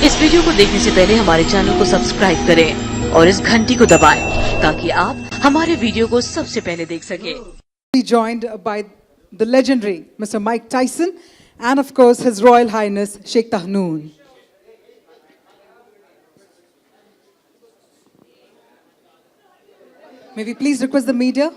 इस वीडियो को देखने से पहले हमारे चैनल को सब्सक्राइब करें और इस घंटी को दबाएं ताकि आप हमारे वीडियो को सबसे पहले देख सकें। Joined by the legendary Mr. Mike Tyson and of course His Royal Highness Sheikh Tahnoon. May we please request the media?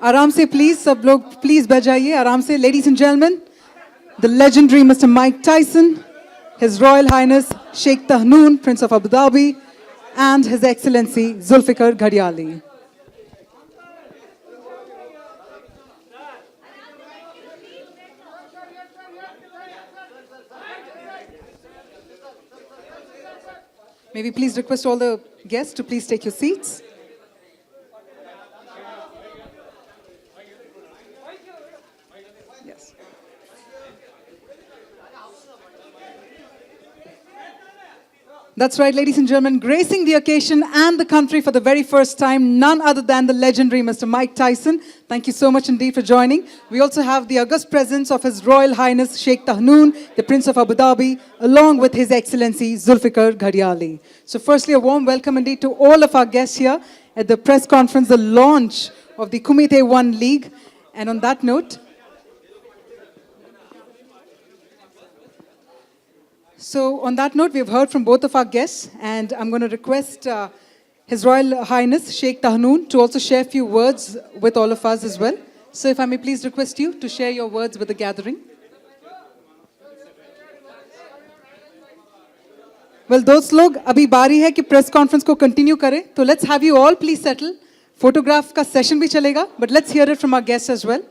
आराम से प्लीज सब लोग प्लीज बैठ जाइए आराम से. Ladies and gentlemen, the legendary Mr. Mike Tyson, His Royal Highness Sheikh Tahnoon, Prince of Abu Dhabi, and His Excellency Zulfikar Ghadiali. May we please request all the guests to please take your seats. Yes. That's right, ladies and gentlemen, gracing the occasion and the country for the very first time, none other than the legendary Mr. Mike Tyson. Thank you so much indeed for joining. We also have the august presence of His Royal Highness Sheikh Tahnoon, the Prince of Abu Dhabi, along with His Excellency Zulfikar Ghadiali. So firstly, a warm welcome indeed to all of our guests here at the press conference, the launch of the Kumite 1 League. And on that note, we've heard from both of our guests, and I'm going to request His Royal Highness Sheikh Tahnoon to also share a few words with all of us as well. So if I may please request you to share your words with the gathering. Well, those लोग अभी बारी है कि press conference को continue करें, तो let's have you all please settle. Photograph का session भी चलेगा, but let's hear it from our guests as well.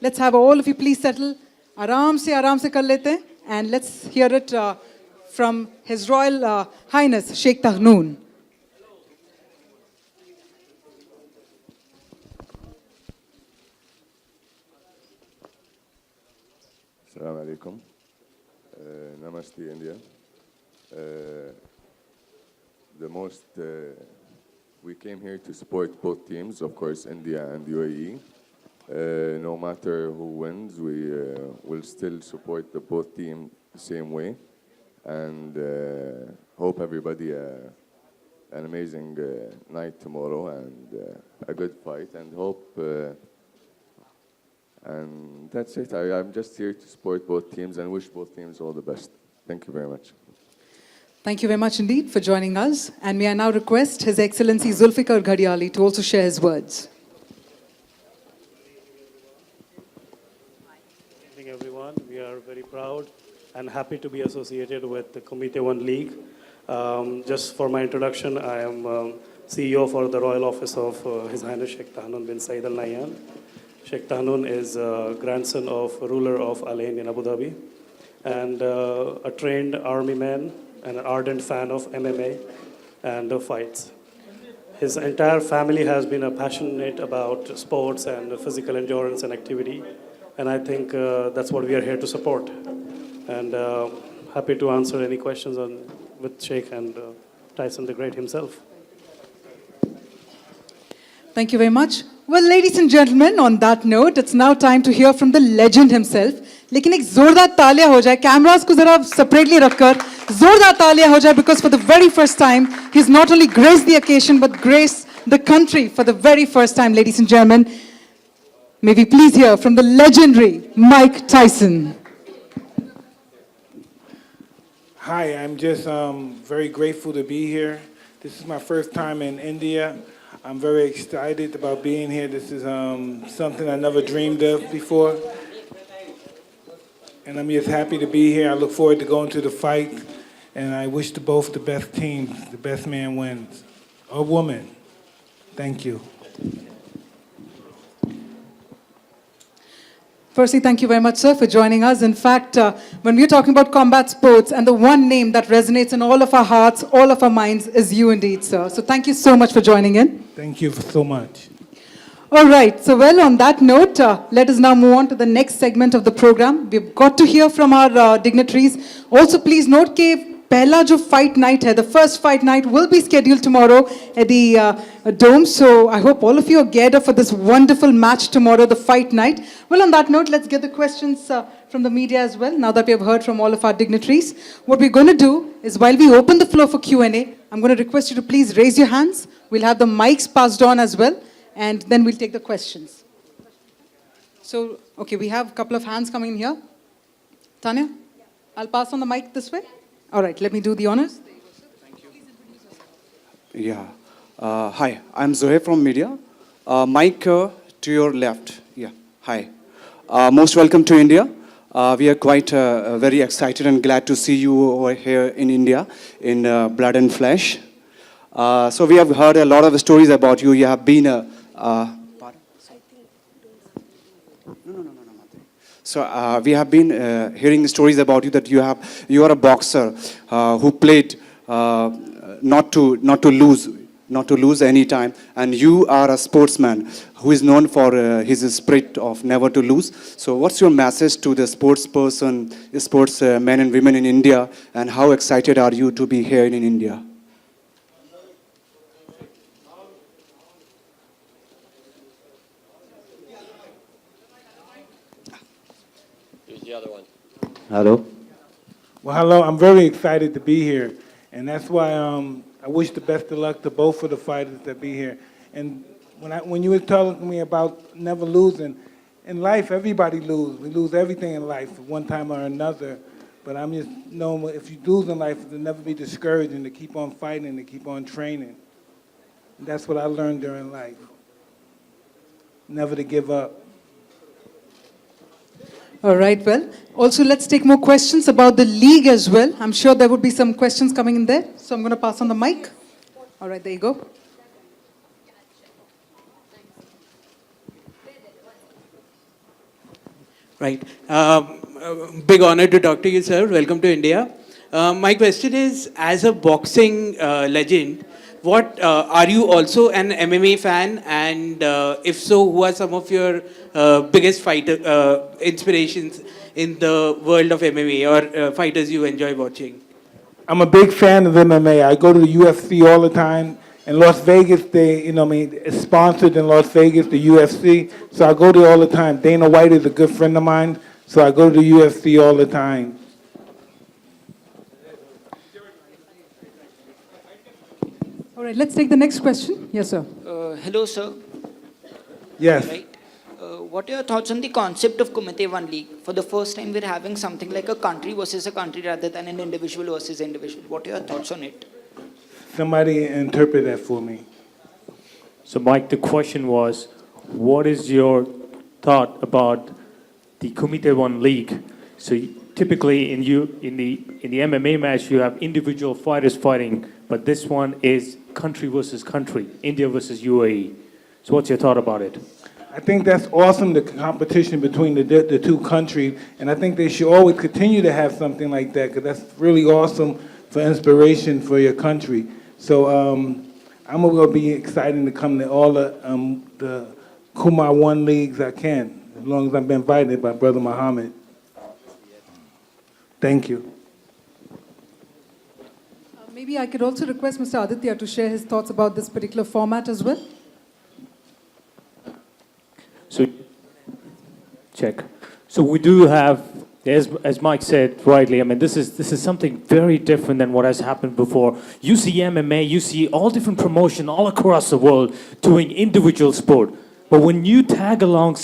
Let's have all of you please settle. आराम से कर लेते हैं. And let's hear it from His Royal Highness Sheikh Tahnoon. Assalamu alaikum. Namaste, India. We came here to support both teams, of course, India and UAE. No matter who wins, we will still support both teams the same way, and hope everybody an amazing night tomorrow and a good fight, and hope and that's it. I'm just here to support both teams and wish both teams all the best. Thank you very much. Thank you very much indeed for joining us, and may I now request His Excellency Zulfikar Ghadiali to also share his words. Everyone, we are very proud and happy to be associated with the Kumite 1 League. Just for my introduction, I am CEO for the Royal Office of His Highness Sheikh Tahnoon bin Saeed Al Nahyan. Sheikh Tahnoon is a grandson of ruler of Al Ain in Abu Dhabi, and a trained army man and an ardent fan of MMA and fights. His entire family has been passionate about sports and physical endurance and activity. And I think that's what we are here to support. And happy to answer any questions with Sheikh and Tyson the Great himself. Thank you very much. Well, ladies and gentlemen, on that note, it's now time to hear from the legend himself. लेकिन एक जोरदार तालियां हो जाए, cameras को जरा separately रखकर जोरदार तालियां हो जाए, because for the very first time, he's not only graced the occasion but graced the country for the very first time, ladies and gentlemen. May we please hear from the legendary Mike Tyson. Hi, I'm just very grateful to be here. This is my first time in India. I'm very excited about being here. This is something I never dreamed of before. And I'm just happy to be here. I look forward to going to the fight. And I wish to both the best teams, the best man wins. Or woman. Thank you. Firstly, thank you very much, sir, for joining us. In fact, when we're talking about combat sports, and the one name that resonates in all of our hearts, all of our minds, is you indeed, sir. So thank you so much for joining in. Thank you so much. All right. So, well, on that note, let us now move on to the next segment of the program. We've got to hear from our dignitaries. Also, please note that पहला जो fight night है, the first fight night will be scheduled tomorrow at the Dome. So I hope all of you are geared up for this wonderful match tomorrow, the fight night. Well, on that note, let's get the questions from the media as well, now that we have heard from all of our dignitaries. What we're going to do is, while we open the floor for Q&A, I'm going to request you to please raise your hands. We'll have the mics passed on as well, and then we'll take the questions. So, okay, we have a couple of hands coming in here. Tanya, I'll pass on the mic this way. All right, let me do the honors. Yeah. Hi, I'm Zohaib from media. Mike, to your left. Yeah. Hi. Most welcome to India. We are quite very excited and glad to see you over here in India in blood and flesh. So we have heard a lot of stories about you. You have been a... So we have been hearing stories about you that you are a boxer who played not to lose any time, and you are a sportsman who is known for his spirit of never to lose. So what's your message to the sportsmen and women in India, and how excited are you to be here in India? The other one. Hello. Well, hello. I'm very excited to be here, and that's why I wish the best of luck to both of the fighters that be here. And when you were telling me about never losing, in life everybody loses. We lose everything in life at one time or another. But I'm just knowing if you lose in life, to never be discouraged and to keep on fighting, to keep on training. And that's what I learned during life. Never to give up. All right, well, also let's take more questions about the league as well. I'm sure there would be some questions coming in there. So I'm going to pass on the mic. All right, there you go. Right. Big honor to talk to you, sir. Welcome to India. My question is, as a boxing legend, what are you also an MMA fan? And if so, who are some of your biggest fighter inspirations in the world of MMA, or fighters you enjoy watching? I'm a big fan of MMA. I go to the UFC all the time. In Las Vegas, it's sponsored in Las Vegas, the UFC. So I go there all the time. Dana White is a good friend of mine, so I go to the UFC all the time. All right, let's take the next question. Yes, sir. Hello, sir. Yes. Right. What are your thoughts on the concept of Kumite One League? For the first time, we're having something like a country versus a country rather than an individual versus individual. What are your thoughts on it? Somebody interpret that for me. So, Mike, the question was, what is your thought about the Kumite One League? So, typically in the MMA match, you have individual fighters fighting, but this one is country versus country, India versus UAE. So, what's your thought about it? I think that's awesome, the competition between the two countries, and I think they should always continue to have something like that, because that's really awesome for inspiration for your country. So I'm going to be excited to come to all the Kumar One Leagues I can, as long as I've been invited by Brother Muhammad. Thank you. Maybe I could also request Mr. Aditya to share his thoughts about this particular format as well. So, check. So we do have, as Mike said rightly, I mean, this is something very different than what has happened before. You see MMA, you see all different promotion all across the world doing individual sport. But when you tag along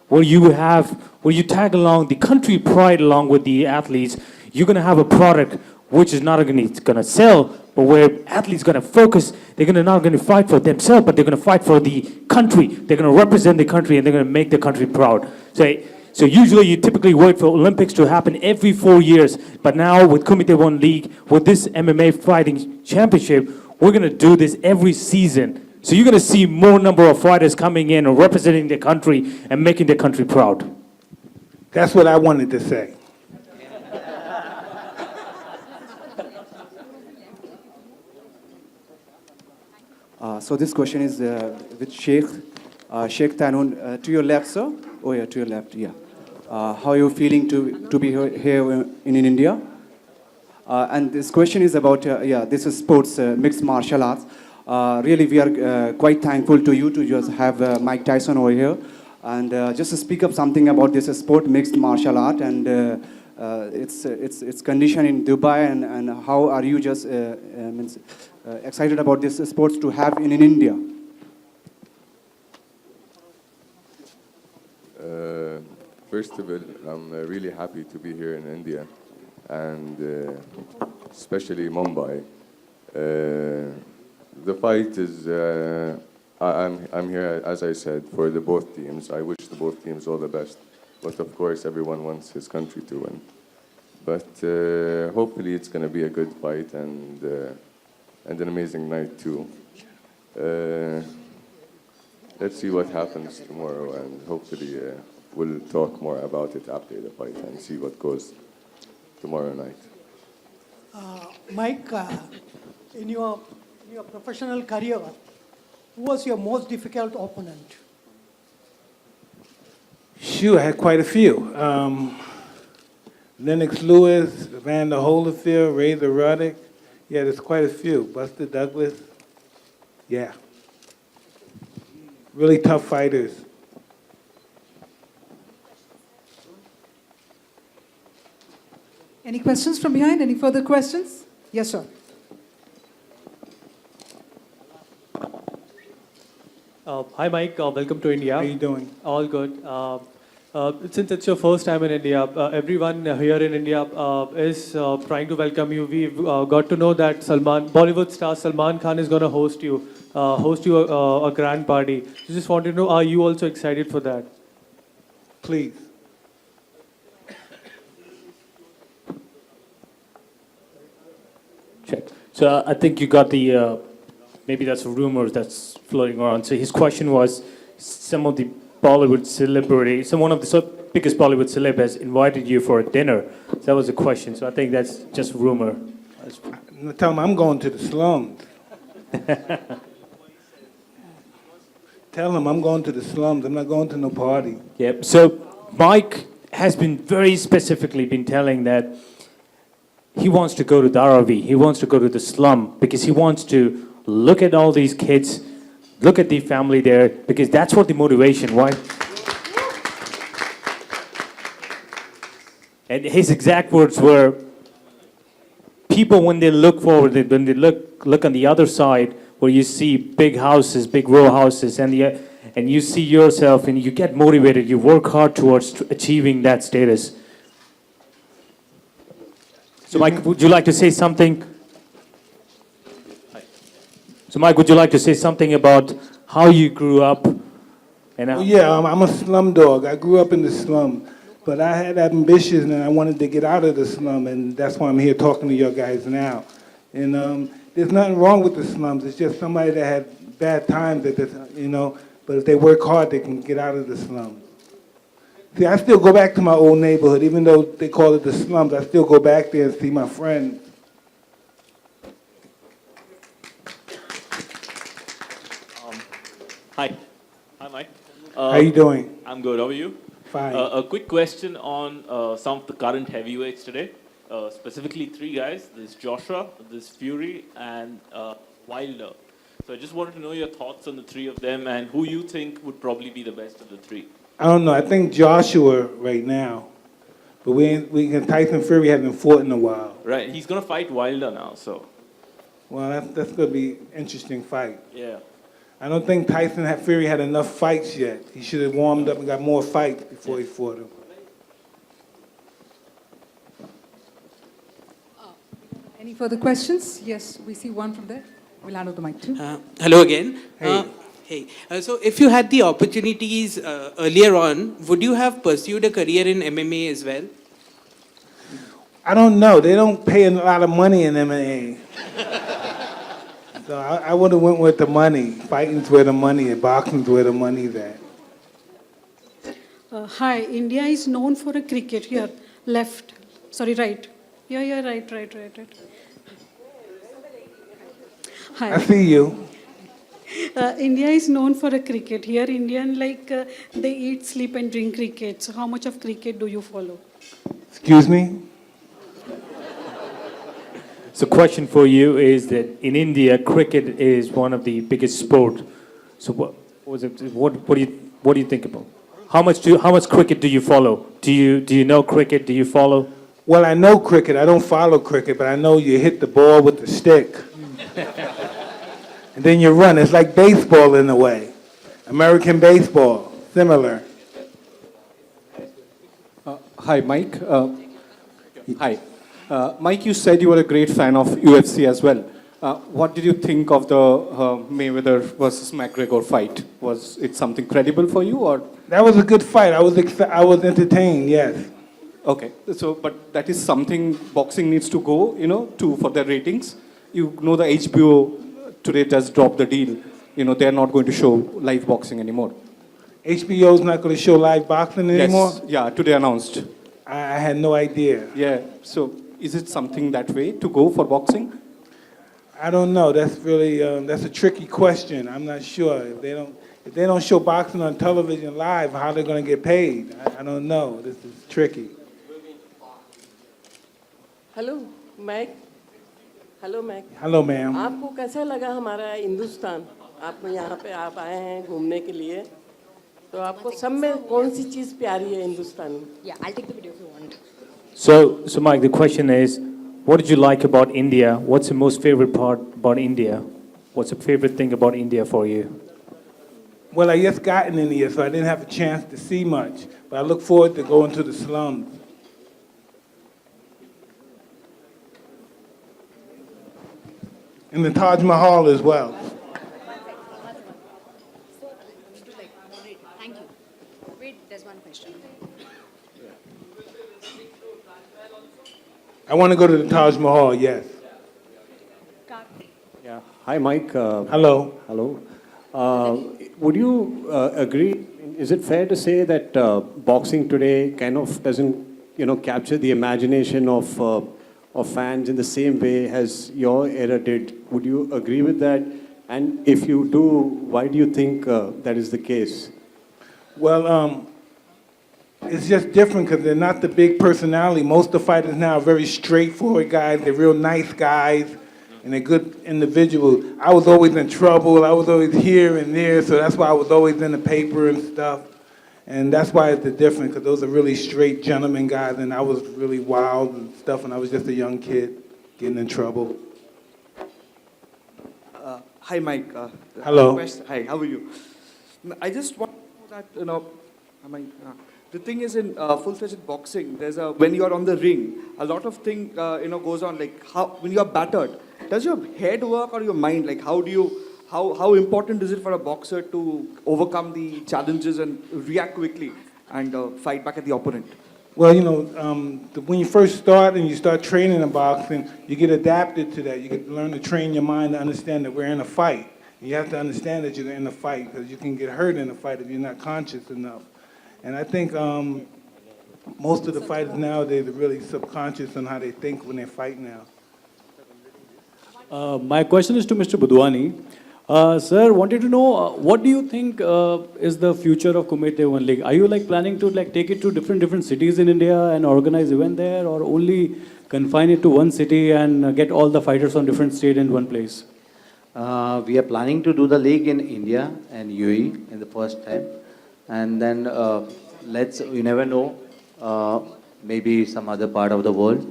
where you tag along the country pride along with the athletes, you're going to have a product which is not going to sell, but where athletes going to focus. They're not going to fight for themselves, but they're going to fight for the country. They're going to represent the country, and they're going to make the country proud. So usually you typically wait for Olympics to happen every 4 years, but now with Kumite One League, with this MMA fighting championship, we're going to do this every season. So you're going to see more number of fighters coming in and representing their country and making their country proud. That's what I wanted to say. So this question is with Sheikh Tanoon. To your left, sir? Oh, yeah, to your left, yeah. How are you feeling to be here in India? And this question is about, this is sports, mixed martial arts. Really, we are quite thankful to you to just have Mike Tyson over here. And just to speak up something about this sport, mixed martial art, and its condition in Dubai, and how are you just excited about this sports to have in India? First of all, I'm really happy to be here in India, and especially Mumbai. The fight is, I'm here, as I said, for the both teams. I wish the both teams all the best, but of course everyone wants his country to win. But hopefully it's going to be a good fight and an amazing night too. Let's see what happens tomorrow, and hopefully we'll talk more about it after the fight and see what goes tomorrow night. Mike, in your professional career, who was your most difficult opponent? Shoot, I had quite a few. Lennox Lewis, Vander Holyfield, Razor Ruddock. Yeah, there's quite a few. Buster Douglas. Yeah. Really tough fighters. Any questions from behind? Any further questions? Yes, sir. Hi, Mike. Welcome to India. How you doing? All good. Since it's your first time in India, everyone here in India is trying to welcome you. We've got to know that Bollywood star Salman Khan is going to host you a grand party. So just want to know, are you also excited for that? Please. Check. So I think you got the, maybe that's a rumor that's floating around. So his question was, some of the Bollywood celebrity, one of the biggest Bollywood celeb has invited you for a dinner. So that was the question. So I think that's just rumor. Tell him I'm going to the slums. Tell him I'm going to the slums. I'm not going to no party. Yep. So Mike has been very specifically been telling that he wants to go to Dharavi. He wants to go to the slum because he wants to look at all these kids, look at the family there, because that's what the motivation, right? And his exact words were, people when they look forward, when they look on the other side, where you see big houses, big row houses, and you see yourself and you get motivated, you work hard towards achieving that status. So Mike, would you like to say something? So Mike, would you like to say something about how you grew up? And Well, yeah, I'm a slum dog. I grew up in the slum, but I had ambitions and I wanted to get out of the slum, and that's why I'm here talking to you guys now. And there's nothing wrong with the slums. It's just somebody that had bad times, but if they work hard, they can get out of the slums. See, I still go back to my old neighborhood, even though they call it the slums. I still go back there and see my friends. Hi. Hi, Mike. How you doing? I'm good. How are you? Fine. A quick question on some of the current heavyweights today. Specifically three guys. There's Joshua, there's Fury, and Wilder. So I just wanted to know your thoughts on the three of them and who you think would probably be the best of the three. I don't know. I think Joshua right now, but Tyson Fury hasn't fought in a while. Right. He's going to fight Wilder now, so. Well, that's going to be an interesting fight. Yeah. I don't think Fury had enough fights yet. He should have warmed up and got more fights before he fought him. Any further questions? Yes, we see one from there. We'll hand over the mic too. Hello again. Hey. So if you had the opportunities earlier on, would you have pursued a career in MMA as well? I don't know. They don't pay a lot of money in MMA. So I would have went with the money. Fighting's where the money is. Boxing's where the money's at. Hi, India is known for a cricket. Here, left. Sorry, right. Yeah, right. Hi. I see you. India is known for a cricket. Here, Indian, they eat, sleep, and drink cricket. So how much of cricket do you follow? Excuse me? So question for you is that in India, cricket is one of the biggest sport. So what do you think about? How much cricket do you follow? Do you know cricket? Do you follow? Well, I know cricket. I don't follow cricket, but I know you hit the ball with the stick. And then you run. It's like baseball in a way. American baseball, similar. Hi, Mike. Hi. Mike, you said you were a great fan of UFC as well. What did you think of the Mayweather versus McGregor fight? Was it something credible for you, or? That was a good fight. I was entertained, yes. Okay, so but that is something boxing needs to go, for their ratings. You know, the HBO today just dropped the deal. They're not going to show live boxing anymore. HBO's not going to show live boxing anymore? Yes, yeah, today announced. I had no idea. Yeah, so is it something that way to go for boxing? I don't know. That's really that's a tricky question. I'm not sure. If they don't show boxing on television live, how they're going to get paid? I don't know. This is tricky. Hello ma'am hello ma'am Hello, ma'am. आपको कैसा लगा हमारा हिंदुस्तान आप यहाँ पे आप आए हैं घूमने के लिए तो आपको सब में कौन सी चीज़ प्यारी है हिंदुस्तान में Yeah, I'll take the video if you want. So Mike, the question is, what did you like about India? What's the most favorite part about India? What's the favorite thing about India for you? Well, I just got in India, so I didn't have a chance to see much. But I look forward to going to the slums. And the Taj Mahal as well. Thank you. Wait, there's one question. I want to go to the Taj Mahal, yes. Yeah. Hi, Mike. Hello. Hello. Would you agree? Is it fair to say that boxing today kind of doesn't, capture the imagination of fans in the same way as your era did? Would you agree with that? And if you do, why do you think that is the case? Well, it's just different because they're not the big personality. Most of the fighters now are very straightforward guys. They're real nice guys, and they're good individuals. I was always in trouble. I was always here and there, so that's why I was always in the paper and stuff. And that's why it's the difference, because those are really straight gentleman guys, and I was really wild and stuff, and I was just a young kid getting in trouble. Hi, Mike. Hello. Hi, how are you? I just want to know that, the thing is in full-fledged boxing, when you are on the ring, a lot of thing, goes on, like when you are battered, does your head work or your mind? Like how important is it for a boxer to overcome the challenges and react quickly and fight back at the opponent? Well, when you first start and you start training in boxing, you get adapted to that. You get to learn to train your mind to understand that we're in a fight. You have to understand that you're in a fight because you can get hurt in a fight if you're not conscious enough. And I think most of the fighters nowadays are really subconscious on how they think when they fight now. My question is to Mr. Budwani. Sir, wanted to know what do you think is the future of Kumite One League? Are you planning to take it to different cities in India and organize event there, or only confine it to one city and get all the fighters on different state in one place? We are planning to do the league in India and UAE in the first time, and then you never know, maybe some other part of the world.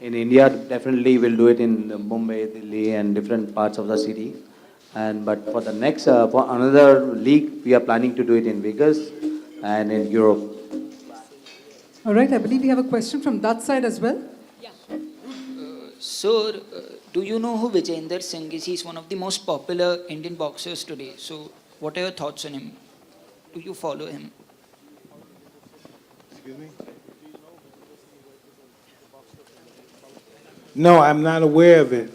In India, definitely we'll do it in Mumbai, Delhi, and different parts of the city. But for the next, for another league, we are planning to do it in Vegas and in Europe. All right, I believe we have a question from that side as well. Sir, do you know who Vijayender Singh is? He's one of the most popular Indian boxers today. So what are your thoughts on him? Do you follow him? Excuse me? No, I'm not aware of it.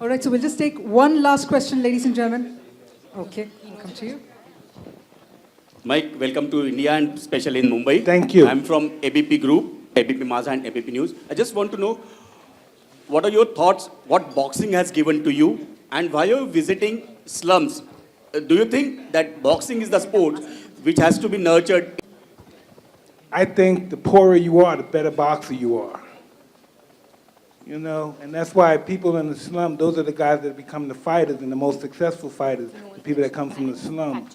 All right, so we'll just take one last question, ladies and gentlemen. Okay, I'll come to you. Mike, welcome to India and especially in Mumbai. Thank you. I'm from ABP Group, ABP Maza and ABP News. I just want to know, what are your thoughts, what boxing has given to you, and why are you visiting slums? Do you think that boxing is the sport which has to be nurtured? I think the poorer you are, the better boxer you are. You know, and that's why people in the slum, those are the guys that become the fighters and the most successful fighters, the people that come from the slum.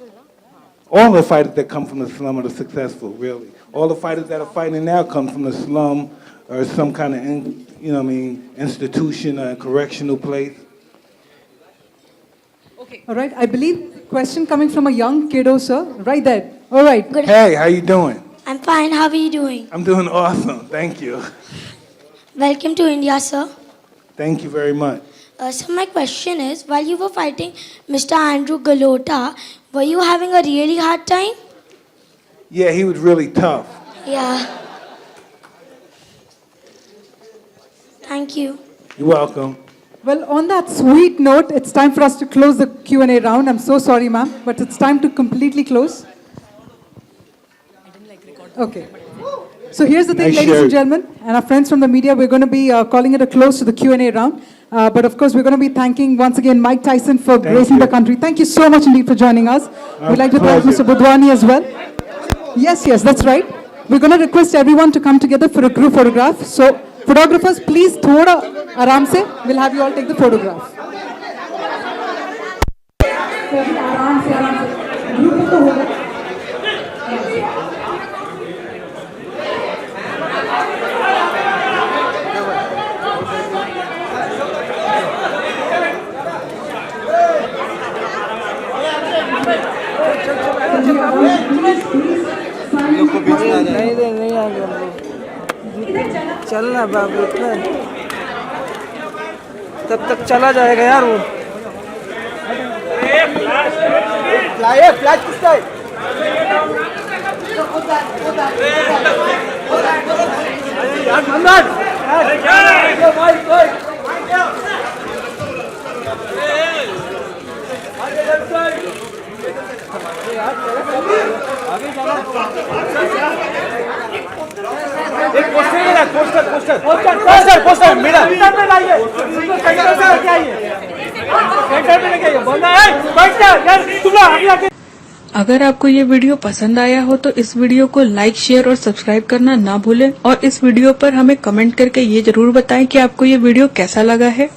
All the fighters that come from the slum are the successful, really. All the fighters that are fighting now come from the slum or some kind of, institution or correctional place. All right, I believe question coming from a young kiddo, sir. Right there. All right. Hey, how you doing? I'm fine. How are you doing? I'm doing awesome. Thank you. Welcome to India, sir. Thank you very much. So my question is, while you were fighting Mr. Andrew Galota, were you having a really hard time? Yeah, he was really tough. Yeah. Thank you. You're welcome. Well, on that sweet note, it's time for us to close the Q&A round. I'm so sorry, ma'am, but it's time to completely close. Okay. So here's the thing, Nice ladies and shirt. gentlemen, and our friends from the media, we're going to be calling it a close to the Q&A round. But of course, we're going to be thanking once again Mike Tyson for gracing the country. Thank you so much indeed for joining us. We'd like to thank Mr. Budwani as well. Yes, that's right. We're going to request everyone to come together for a group photograph. So photographers, please, thoda aaram se. We'll have you all take the photograph. चलना बाबू तब तक चला जाएगा यार वो flash किसका है poster मेरा अगर आपको ये वीडियो पसंद आया हो तो इस वीडियो को लाइक, शेयर और सब्सक्राइब करना ना भूलें और इस वीडियो पर हमें कमेंट करके ये जरूर बताएं कि आपको ये वीडियो कैसा लगा है।